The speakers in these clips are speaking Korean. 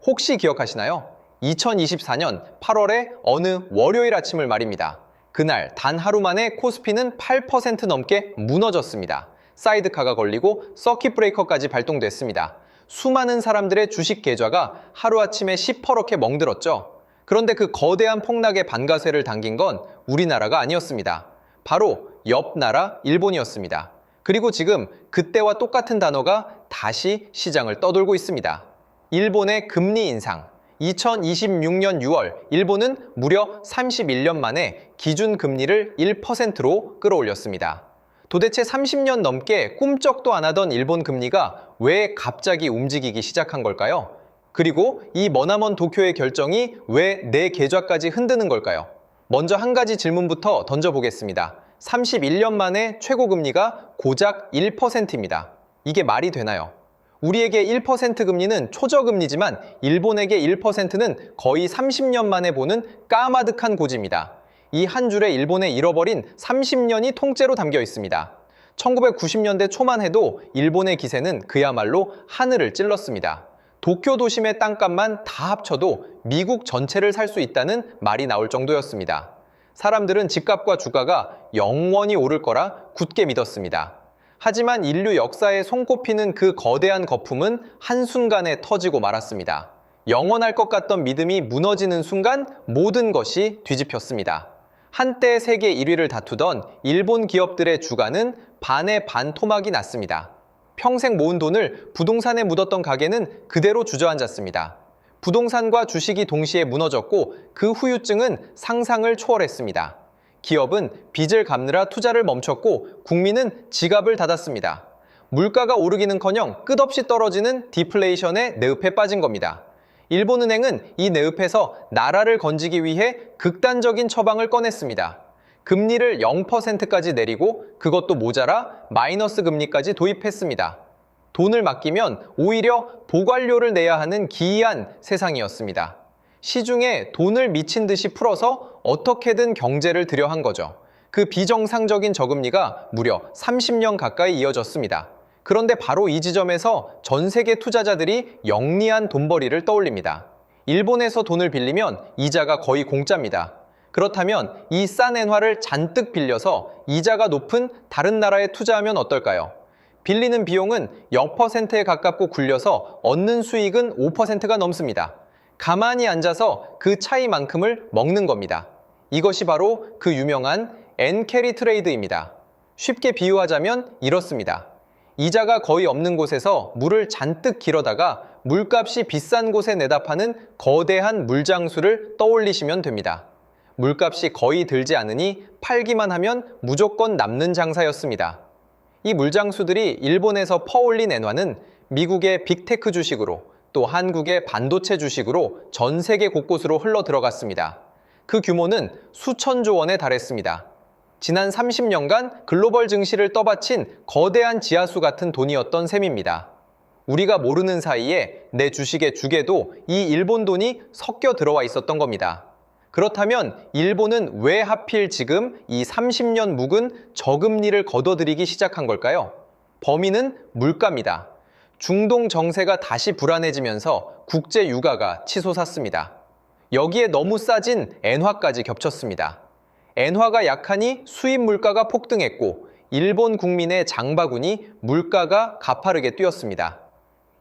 혹시 기억하시나요? 2024년 8월의 어느 월요일 아침을 말입니다. 그날 단 하루 만에 코스피는 8% 넘게 무너졌습니다. 사이드카가 걸리고 서킷 브레이커까지 발동됐습니다. 수많은 사람들의 주식 계좌가 하루아침에 시퍼렇게 멍들었죠. 그런데 그 거대한 폭락의 반가쇠를 당긴 건 우리나라가 아니었습니다. 바로 옆 나라 일본이었습니다. 그리고 지금 그때와 똑같은 단어가 다시 시장을 떠돌고 있습니다. 일본의 금리 인상. 2026년 6월 일본은 무려 31년 만에 기준금리를 1%로 끌어올렸습니다. 도대체 30년 넘게 꿈쩍도 안 하던 일본 금리가 왜 갑자기 움직이기 시작한 걸까요? 그리고 이 머나먼 도쿄의 결정이 왜 내 계좌까지 흔드는 걸까요? 먼저 한 가지 질문부터 던져보겠습니다. 31년 만에 최고금리가 고작 1%입니다. 이게 말이 되나요? 우리에게 1% 금리는 초저금리지만 일본에게 1%는 거의 30년 만에 보는 까마득한 고지입니다. 이 한 줄에 일본의 잃어버린 30년이 통째로 담겨 있습니다. 1990년대 초만 해도 일본의 기세는 그야말로 하늘을 찔렀습니다. 도쿄 도심의 땅값만 다 합쳐도 미국 전체를 살 수 있다는 말이 나올 정도였습니다. 사람들은 집값과 주가가 영원히 오를 거라 굳게 믿었습니다. 하지만 인류 역사에 손꼽히는 그 거대한 거품은 한순간에 터지고 말았습니다. 영원할 것 같던 믿음이 무너지는 순간 모든 것이 뒤집혔습니다. 한때 세계 1위를 다투던 일본 기업들의 주가는 반의 반 토막이 났습니다. 평생 모은 돈을 부동산에 묻었던 가게는 그대로 주저앉았습니다. 부동산과 주식이 동시에 무너졌고 그 후유증은 상상을 초월했습니다. 기업은 빚을 갚느라 투자를 멈췄고 국민은 지갑을 닫았습니다. 물가가 오르기는커녕 끝없이 떨어지는 디플레이션의 늪에 빠진 겁니다. 일본은행은 이 늪에서 나라를 건지기 위해 극단적인 처방을 꺼냈습니다. 금리를 0%까지 내리고 그것도 모자라 마이너스 금리까지 도입했습니다. 돈을 맡기면 오히려 보관료를 내야 하는 기이한 세상이었습니다. 시중에 돈을 미친 듯이 풀어서 어떻게든 경제를 들여한 거죠. 그 비정상적인 저금리가 무려 30년 가까이 이어졌습니다. 그런데 바로 이 지점에서 전 세계 투자자들이 영리한 돈벌이를 떠올립니다. 일본에서 돈을 빌리면 이자가 거의 공짜입니다. 그렇다면 이 싼 엔화를 잔뜩 빌려서 이자가 높은 다른 나라에 투자하면 어떨까요? 빌리는 비용은 0%에 가깝고 굴려서 얻는 수익은 5%가 넘습니다. 가만히 앉아서 그 차이만큼을 먹는 겁니다. 이것이 바로 그 유명한 엔캐리 트레이드입니다. 쉽게 비유하자면 이렇습니다. 이자가 거의 없는 곳에서 물을 잔뜩 길어다가 물값이 비싼 곳에 내다 파는 거대한 물장수를 떠올리시면 됩니다. 물값이 거의 들지 않으니 팔기만 하면 무조건 남는 장사였습니다. 이 물장수들이 일본에서 퍼올린 엔화는 미국의 빅테크 주식으로 또 한국의 반도체 주식으로 전 세계 곳곳으로 흘러 들어갔습니다. 그 규모는 수천조 원에 달했습니다. 지난 30년간 글로벌 증시를 떠받친 거대한 지하수 같은 돈이었던 셈입니다. 우리가 모르는 사이에 내 주식의 주계도 이 일본 돈이 섞여 들어와 있었던 겁니다. 그렇다면 일본은 왜 하필 지금 이 30년 묵은 저금리를 걷어들이기 시작한 걸까요? 범인은 물가입니다. 중동 정세가 다시 불안해지면서 국제 유가가 치솟았습니다. 여기에 너무 싸진 엔화까지 겹쳤습니다. 엔화가 약하니 수입 물가가 폭등했고 일본 국민의 장바구니 물가가 가파르게 뛰었습니다.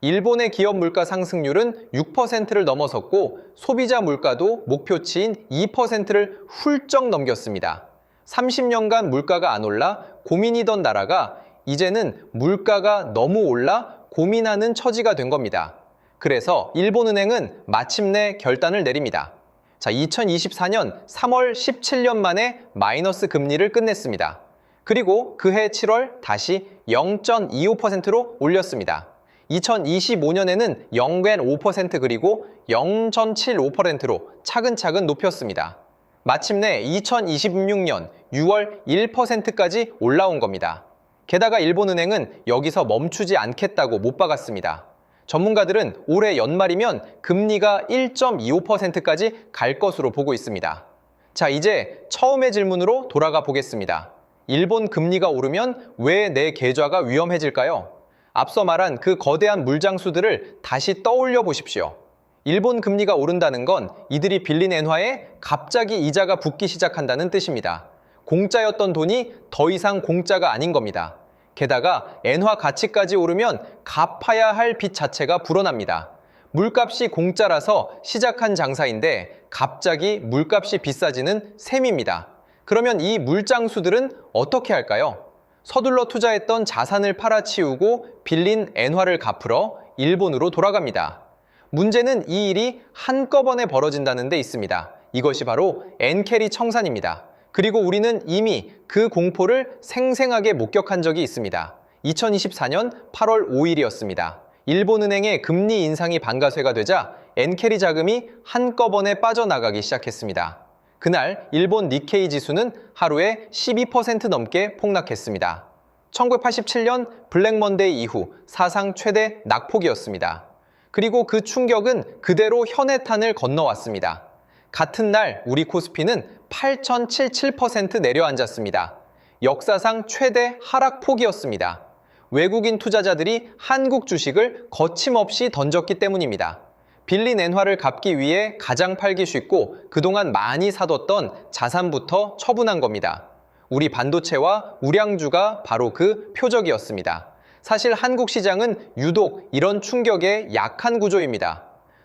일본의 기업 물가 상승률은 6%를 넘어섰고 소비자 물가도 목표치인 2%를 훌쩍 넘겼습니다. 30년간 물가가 안 올라 고민이던 나라가 이제는 물가가 너무 올라 고민하는 처지가 된 겁니다. 그래서 일본은행은 마침내 결단을 내립니다. 2024년 3월 17년 만에 마이너스 금리를 끝냈습니다. 그리고 그해 7월 다시 0.25%로 올렸습니다. 2025년에는 0.5% 그리고 0.75%로 차근차근 높였습니다. 마침내 2026년 6월 1%까지 올라온 겁니다. 게다가 일본은행은 여기서 멈추지 않겠다고 못 박았습니다. 전문가들은 올해 연말이면 금리가 1.25%까지 갈 것으로 보고 있습니다. 자, 이제 처음의 질문으로 돌아가 보겠습니다. 일본 금리가 오르면 왜 내 계좌가 위험해질까요? 앞서 말한 그 거대한 물장수들을 다시 떠올려 보십시오. 일본 금리가 오른다는 건 이들이 빌린 엔화에 갑자기 이자가 붙기 시작한다는 뜻입니다. 공짜였던 돈이 더 이상 공짜가 아닌 겁니다. 게다가 엔화 가치까지 오르면 갚아야 할 빚 자체가 불어납니다. 물값이 공짜라서 시작한 장사인데 갑자기 물값이 비싸지는 셈입니다. 그러면 이 물장수들은 어떻게 할까요? 서둘러 투자했던 자산을 팔아치우고 빌린 엔화를 갚으러 일본으로 돌아갑니다. 문제는 이 일이 한꺼번에 벌어진다는 데 있습니다. 이것이 바로 엔캐리 청산입니다. 그리고 우리는 이미 그 공포를 생생하게 목격한 적이 있습니다. 2024년 8월 5일이었습니다. 일본은행의 금리 인상이 반가쇠가 되자 엔캐리 자금이 한꺼번에 빠져나가기 시작했습니다. 그날 일본 니케이 지수는 하루에 12% 넘게 폭락했습니다. 1987년 블랙먼데이 이후 사상 최대 낙폭이었습니다. 그리고 그 충격은 그대로 현해탄을 건너왔습니다. 같은 날 우리 코스피는 8,077% 내려앉았습니다. 역사상 최대 하락폭이었습니다. 외국인 투자자들이 한국 주식을 거침없이 던졌기 때문입니다. 빌린 엔화를 갚기 위해 가장 팔기 쉽고 그동안 많이 사뒀던 자산부터 처분한 겁니다. 우리 반도체와 우량주가 바로 그 표적이었습니다. 사실 한국 시장은 유독 이런 충격에 약한 구조입니다.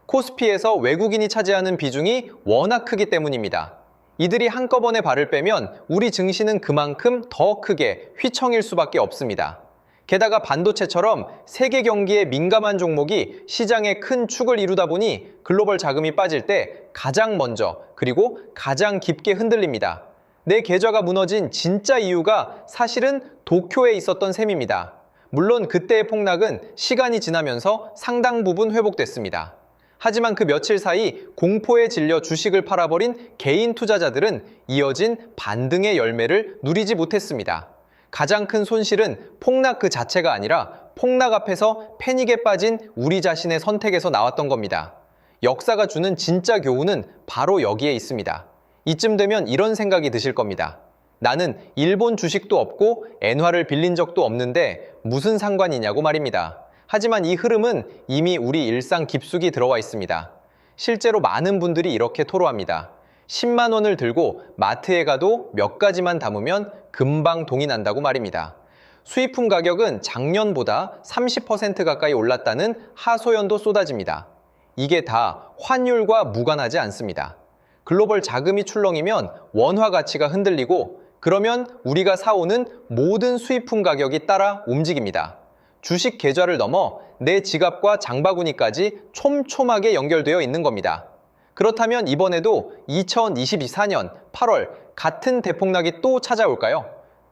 코스피에서 외국인이 차지하는 비중이 워낙 크기 때문입니다. 이들이 한꺼번에 발을 빼면 우리 증시는 그만큼 더 크게 휘청일 수밖에 없습니다. 게다가 반도체처럼 세계 경기에 민감한 종목이 시장의 큰 축을 이루다 보니 글로벌 자금이 빠질 때 가장 먼저 그리고 가장 깊게 흔들립니다. 내 계좌가 무너진 진짜 이유가 사실은 도쿄에 있었던 셈입니다. 물론 그때의 폭락은 시간이 지나면서 상당 부분 회복됐습니다. 하지만 그 며칠 사이 공포에 질려 주식을 팔아버린 개인 투자자들은 이어진 반등의 열매를 누리지 못했습니다. 가장 큰 손실은 폭락 그 자체가 아니라 폭락 앞에서 패닉에 빠진 우리 자신의 선택에서 나왔던 겁니다. 역사가 주는 진짜 교훈은 바로 여기에 있습니다. 이쯤 되면 이런 생각이 드실 겁니다. 나는 일본 주식도 없고 엔화를 빌린 적도 없는데 무슨 상관이냐고 말입니다. 하지만 이 흐름은 이미 우리 일상 깊숙이 들어와 있습니다. 실제로 많은 분들이 이렇게 토로합니다. 10만 원을 들고 마트에 가도 몇 가지만 담으면 금방 동이 난다고 말입니다. 수입품 가격은 작년보다 30% 가까이 올랐다는 하소연도 쏟아집니다. 이게 다 환율과 무관하지 않습니다. 글로벌 자금이 출렁이면 원화 가치가 흔들리고 그러면 우리가 사오는 모든 수입품 가격이 따라 움직입니다. 주식 계좌를 넘어 내 지갑과 장바구니까지 촘촘하게 연결되어 있는 겁니다. 그렇다면 이번에도 2024년 8월 같은 대폭락이 또 찾아올까요?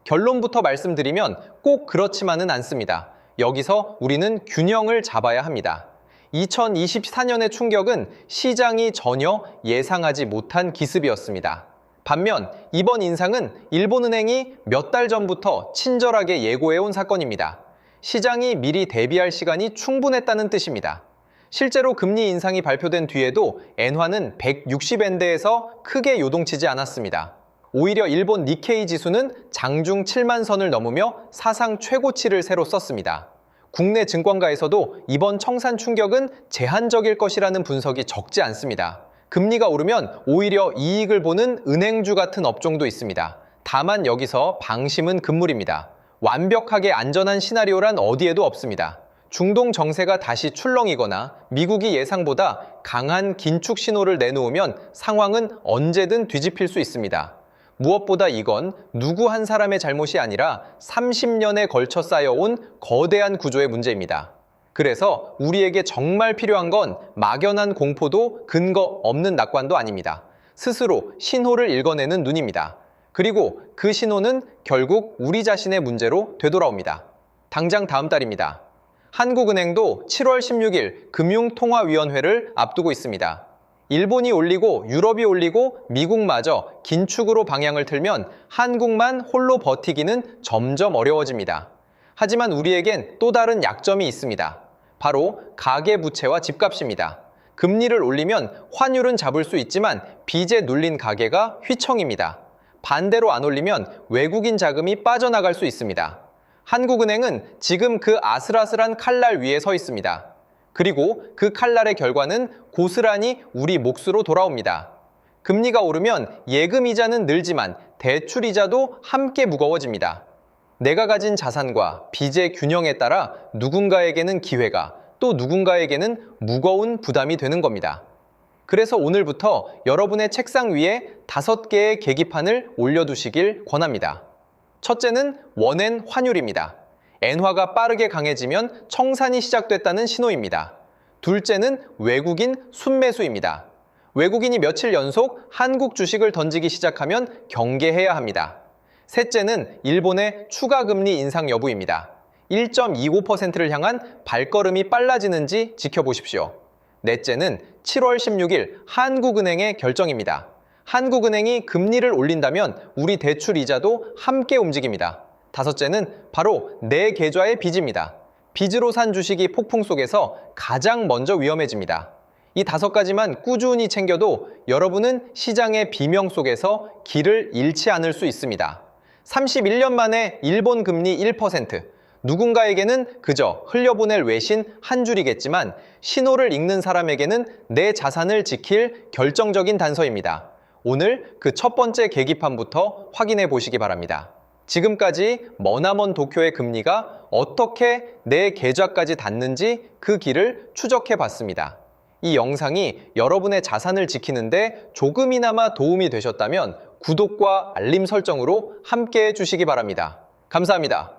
결론부터 말씀드리면 꼭 그렇지만은 않습니다. 여기서 우리는 균형을 잡아야 합니다. 2024년의 충격은 시장이 전혀 예상하지 못한 기습이었습니다. 반면 이번 인상은 일본은행이 몇 달 전부터 친절하게 예고해온 사건입니다. 시장이 미리 대비할 시간이 충분했다는 뜻입니다. 실제로 금리 인상이 발표된 뒤에도 엔화는 160엔대에서 크게 요동치지 않았습니다. 오히려 일본 니케이 지수는 장중 7만 선을 넘으며 사상 최고치를 새로 썼습니다. 국내 증권가에서도 이번 청산 충격은 제한적일 것이라는 분석이 적지 않습니다. 금리가 오르면 오히려 이익을 보는 은행주 같은 업종도 있습니다. 다만 여기서 방심은 금물입니다. 완벽하게 안전한 시나리오란 어디에도 없습니다. 중동 정세가 다시 출렁이거나 미국이 예상보다 강한 긴축 신호를 내놓으면 상황은 언제든 뒤집힐 수 있습니다. 무엇보다 이건 누구 한 사람의 잘못이 아니라 30년에 걸쳐 쌓여온 거대한 구조의 문제입니다. 그래서 우리에게 정말 필요한 건 막연한 공포도 근거 없는 낙관도 아닙니다. 스스로 신호를 읽어내는 눈입니다. 그리고 그 신호는 결국 우리 자신의 문제로 되돌아옵니다. 당장 다음 달입니다. 한국은행도 7월 16일 금융통화위원회를 앞두고 있습니다. 일본이 올리고 유럽이 올리고 미국마저 긴축으로 방향을 틀면 한국만 홀로 버티기는 점점 어려워집니다. 하지만 우리에겐 또 다른 약점이 있습니다. 바로 가계부채와 집값입니다. 금리를 올리면 환율은 잡을 수 있지만 빚에 눌린 가계가 휘청입니다. 반대로 안 올리면 외국인 자금이 빠져나갈 수 있습니다. 한국은행은 지금 그 아슬아슬한 칼날 위에 서 있습니다. 그리고 그 칼날의 결과는 고스란히 우리 몫으로 돌아옵니다. 금리가 오르면 예금이자는 늘지만 대출이자도 함께 무거워집니다. 내가 가진 자산과 빚의 균형에 따라 누군가에게는 기회가, 또 누군가에게는 무거운 부담이 되는 겁니다. 그래서 오늘부터 여러분의 책상 위에 5개의 계기판을 올려두시길 권합니다. 첫째는 원엔 환율입니다. 엔화가 빠르게 강해지면 청산이 시작됐다는 신호입니다. 둘째는 외국인 순매수입니다. 외국인이 며칠 연속 한국 주식을 던지기 시작하면 경계해야 합니다. 셋째는 일본의 추가 금리 인상 여부입니다. 1.25%를 향한 발걸음이 빨라지는지 지켜보십시오. 넷째는 7월 16일 한국은행의 결정입니다. 한국은행이 금리를 올린다면 우리 대출 이자도 함께 움직입니다. 다섯째는 바로 내 계좌의 빚입니다. 빚으로 산 주식이 폭풍 속에서 가장 먼저 위험해집니다. 이 5가지만 꾸준히 챙겨도 여러분은 시장의 비명 속에서 길을 잃지 않을 수 있습니다. 31년 만에 일본 금리 1%, 누군가에게는 그저 흘려보낼 외신 한 줄이겠지만 신호를 읽는 사람에게는 내 자산을 지킬 결정적인 단서입니다. 오늘 그 첫 번째 계기판부터 확인해 보시기 바랍니다. 지금까지 머나먼 도쿄의 금리가 어떻게 내 계좌까지 닿는지 그 길을 추적해 봤습니다. 이 영상이 여러분의 자산을 지키는데 조금이나마 도움이 되셨다면 구독과 알림 설정으로 함께 해주시기 바랍니다. 감사합니다.